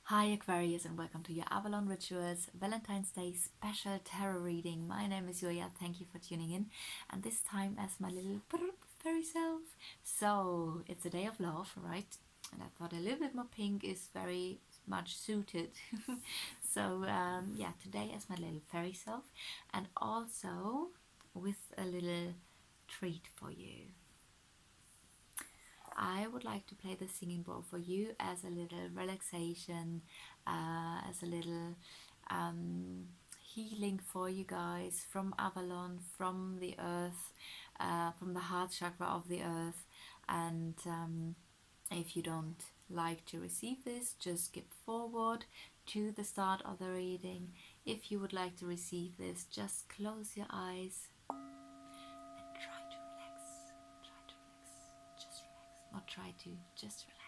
Hi Aquarius and welcome to your Avalon Rituals Valentine's Day special tarot reading. My name is Julia, thank you for tuning in, and this time as my little fairy self. So it's a day of love, right? And I thought a little bit more pink is very much suited. So yeah, today as my little fairy self, and also with a little treat for you. I would like to play the singing bowl for you as a little relaxation, as a little healing for you guys from Avalon, from the earth, from the heart chakra of the earth. And if you don't like to receive this, just skip forward to the start of the reading. If you would like to receive this, just close your eyes and try to relax. Try to relax. Just relax. Not try to, just relax.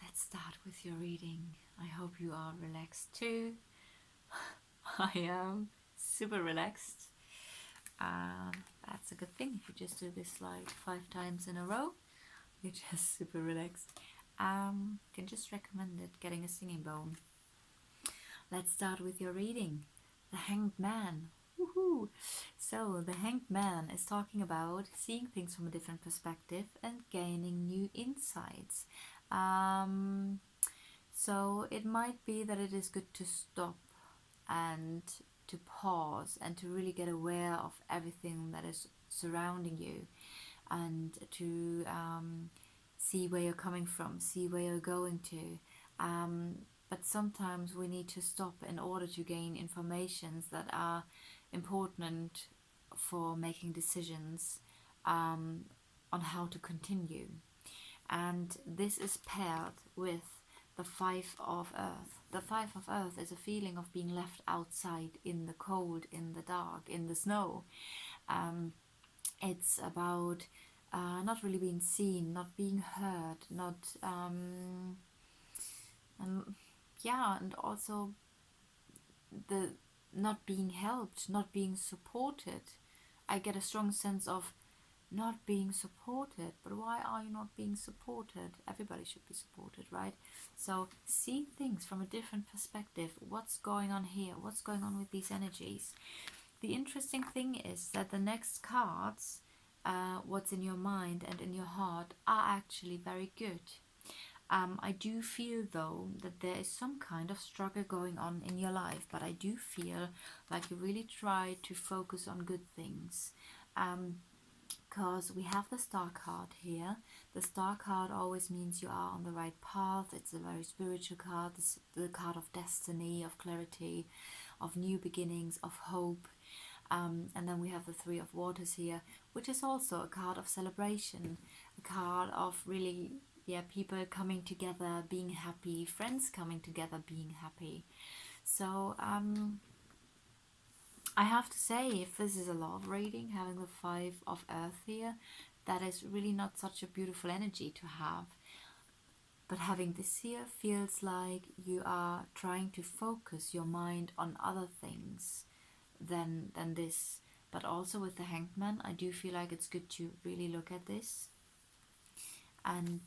Let's start with your reading. I hope you are relaxed too. I am super relaxed. That's a good thing if you just do this like 5 times in a row. You're just super relaxed. Can just recommend it, getting a singing bowl. Let's start with your reading. The Hanged Man. Woohoo! So, the Hanged Man is talking about seeing things from a different perspective and gaining new insights. So, it might be that it is good to stop and to pause and to really get aware of everything that is surrounding you, and to see where you're coming from, see where you're going to. But sometimes we need to stop in order to gain informations that are important for making decisions on how to continue. And this is paired with the Five of Earth. The Five of Earth is a feeling of being left outside in the cold, in the dark, in the snow. It's about not really being seen, not being heard, not and also the not being helped, not being supported. I get a strong sense of not being supported. But why are you not being supported? Everybody should be supported, right? So seeing things from a different perspective. What's going on here? What's going on with these energies? The interesting thing is that the next cards, what's in your mind and in your heart, are actually very good. I do feel though that there is some kind of struggle going on in your life, but I do feel like you really try to focus on good things. Because we have the Star card here. The Star card always means you are on the right path. It's a very spiritual card. It's the card of destiny, of clarity, of new beginnings, of hope. And then we have the Three of Waters here, which is also a card of celebration, a card of really, people coming together, being happy, friends coming together, being happy. So I have to say, if this is a love reading, having the Five of Earth here, that is really not such a beautiful energy to have. But having this here feels like you are trying to focus your mind on other things than this. But also with the Hanged Man, I do feel like it's good to really look at this. and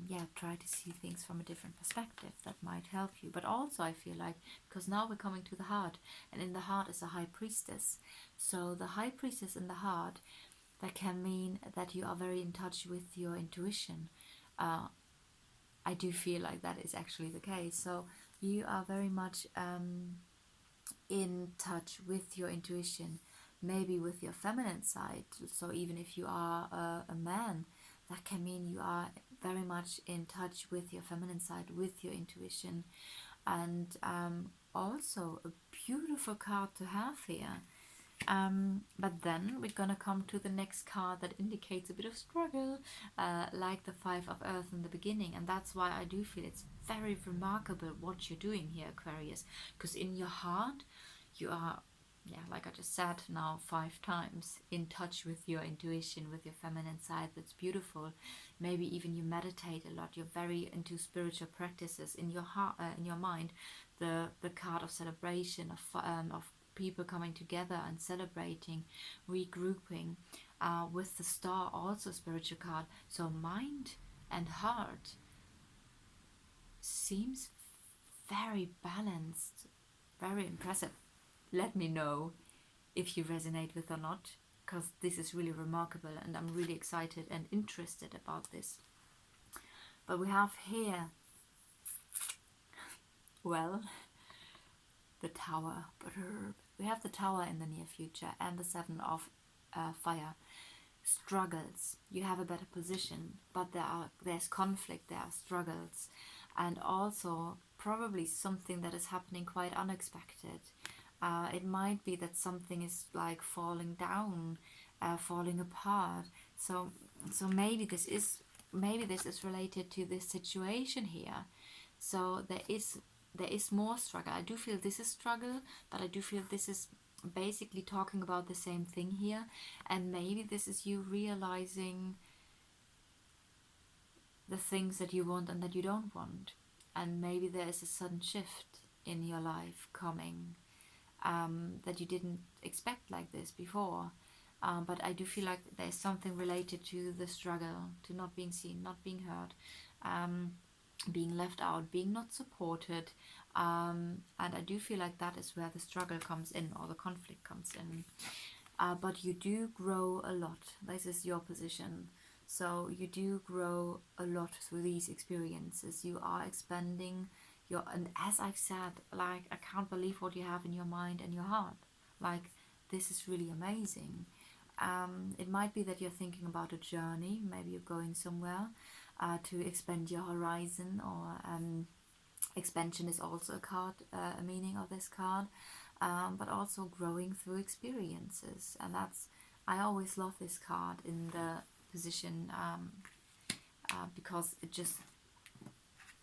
yeah, try to see things from a different perspective. That might help you. But also I feel like, because now we're coming to the heart, and in the heart is a high priestess. So the high priestess in the heart, that can mean that you are very in touch with your intuition. I do feel like that is actually the case. So you are very much in touch with your intuition, maybe with your feminine side. So even if you are a man, that can mean you are very much in touch with your feminine side, with your intuition. And also a beautiful card to have here. But then we're gonna come to the next card that indicates a bit of struggle, like the Five of Earth in the beginning, and that's why I do feel it's very remarkable what you're doing here, Aquarius, because in your heart you are, yeah, like I just said now 5 times, in touch with your intuition, with your feminine side. That's beautiful. Maybe even you meditate a lot. You're very into spiritual practices. In your heart, in your mind, the card of celebration, of people coming together and celebrating, regrouping, with the star, also spiritual card. So mind and heart seems very balanced, very impressive. Let me know if you resonate with or not, because this is really remarkable and I'm really excited and interested about this. But we have here, well, the Tower. We have the Tower in the near future and the Seven of Fire. Struggles. You have a better position, but there's conflict, there are struggles, and also probably something that is happening quite unexpected. It might be that something is like falling down, falling apart. So maybe this is related to this situation here. So there is more struggle. I do feel this is struggle, but I do feel this is basically talking about the same thing here, and maybe this is you realizing the things that you want and that you don't want, and maybe there is a sudden shift in your life coming, that you didn't expect like this before. But I do feel like there's something related to the struggle, to not being seen, not being heard, being left out, being not supported, and I do feel like that is where the struggle comes in, or the conflict comes in. But you do grow a lot. This is your position. So you do grow a lot through these experiences. You are expanding your, and as I've said, like, I can't believe what you have in your mind and your heart. Like, this is really amazing. It might be that you're thinking about a journey. Maybe you're going somewhere to expand your horizon, or expansion is also a card, a meaning of this card, but also growing through experiences. And that's, I always love this card in the position, because it just,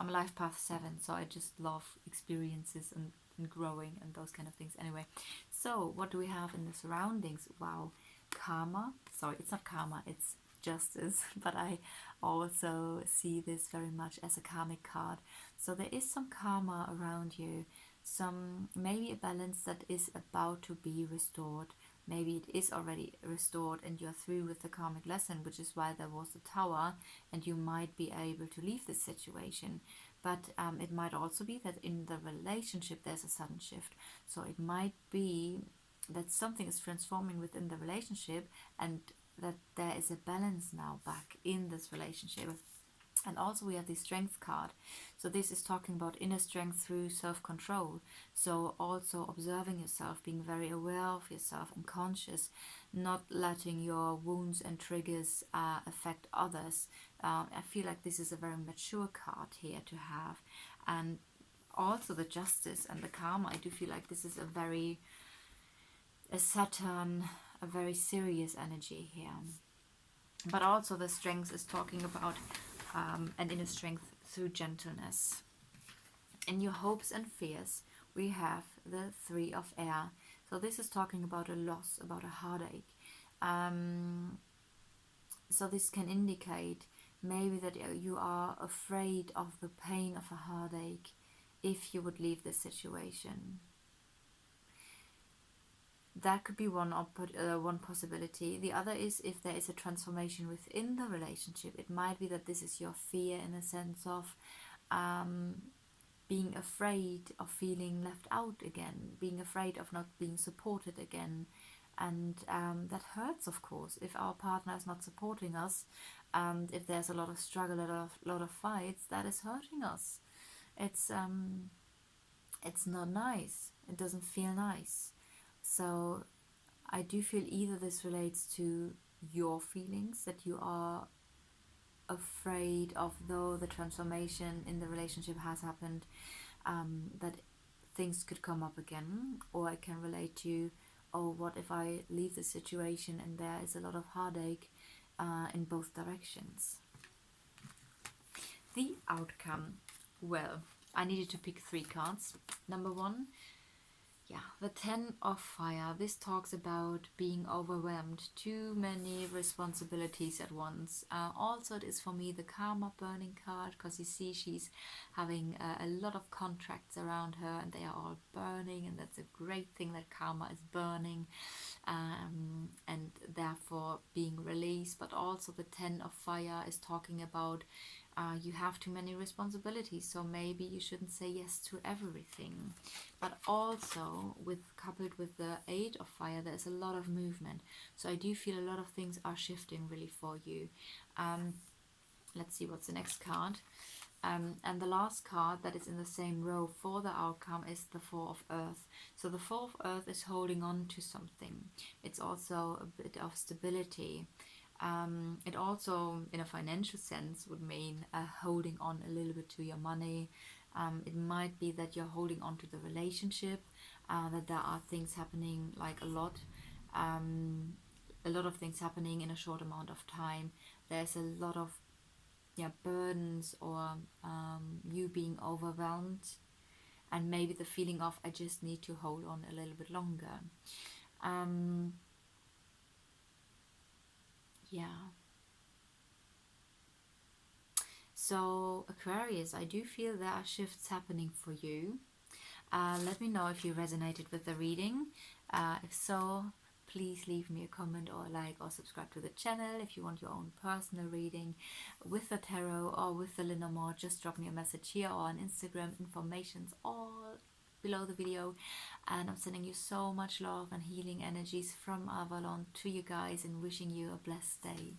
I'm a life path 7, so I just love experiences and growing and those kind of things. Anyway, so what do we have in the surroundings? Wow, karma. Sorry, it's not karma, it's justice, but I also see this very much as a karmic card. So there is some karma around you, some, maybe a balance that is about to be restored. Maybe it is already restored and you're through with the karmic lesson, which is why there was the Tower, and you might be able to leave this situation. But it might also be that in the relationship there's a sudden shift. So it might be that something is transforming within the relationship, and that there is a balance now back in this relationship. And also we have the Strength card. So this is talking about inner strength through self-control. So also observing yourself, being very aware of yourself and conscious, not letting your wounds and triggers affect others. I feel like this is a very mature card here to have. And also the Justice and the Karma, I do feel like this is a Saturn, a very serious energy here. But also the Strength is talking about an inner strength through gentleness. In your hopes and fears, we have the Three of Air. So this is talking about a loss, about a heartache. So this can indicate maybe that you are afraid of the pain of a heartache if you would leave this situation. That could be one possibility. The other is if there is a transformation within the relationship. It might be that this is your fear in a sense of um, being afraid of feeling left out again, being afraid of not being supported again. And that hurts, of course, if our partner is not supporting us, and if there's a lot of struggle, lot of fights, that is hurting us. It's it's not nice. It doesn't feel nice. So I do feel either this relates to your feelings that you are afraid of, though the transformation in the relationship has happened, that things could come up again, or I can relate to, oh, what if I leave the situation and there is a lot of heartache in both directions. The outcome. Well, I needed to pick 3 cards. Number 1, yeah, the 10 of fire. This talks about being overwhelmed, too many responsibilities at once. Also, it is for me the karma burning card, because you see she's having a lot of contracts around her and they are all burning, and that's a great thing that karma is burning and therefore being released. But also the 10 of fire is talking about you have too many responsibilities, so maybe you shouldn't say yes to everything. But also, coupled with the 8 of fire, there's a lot of movement. So I do feel a lot of things are shifting really for you. Let's see what's the next card. And the last card that is in the same row for the outcome is the 4 of earth. So the 4 of earth is holding on to something. It's also a bit of stability. It also, in a financial sense, would mean holding on a little bit to your money. It might be that you're holding on to the relationship, that there are things happening, like a lot of things happening in a short amount of time. There's a lot of burdens, or you being overwhelmed, and maybe the feeling of I just need to hold on a little bit longer. Yeah. So Aquarius, I do feel there are shifts happening for you. Let me know if you resonated with the reading. If so, please leave me a comment or a like, or subscribe to the channel. If you want your own personal reading with the tarot or with the Lenormand, just drop me a message here or on Instagram. Information's all below the video. And I'm sending you so much love and healing energies from Avalon to you guys, and wishing you a blessed day.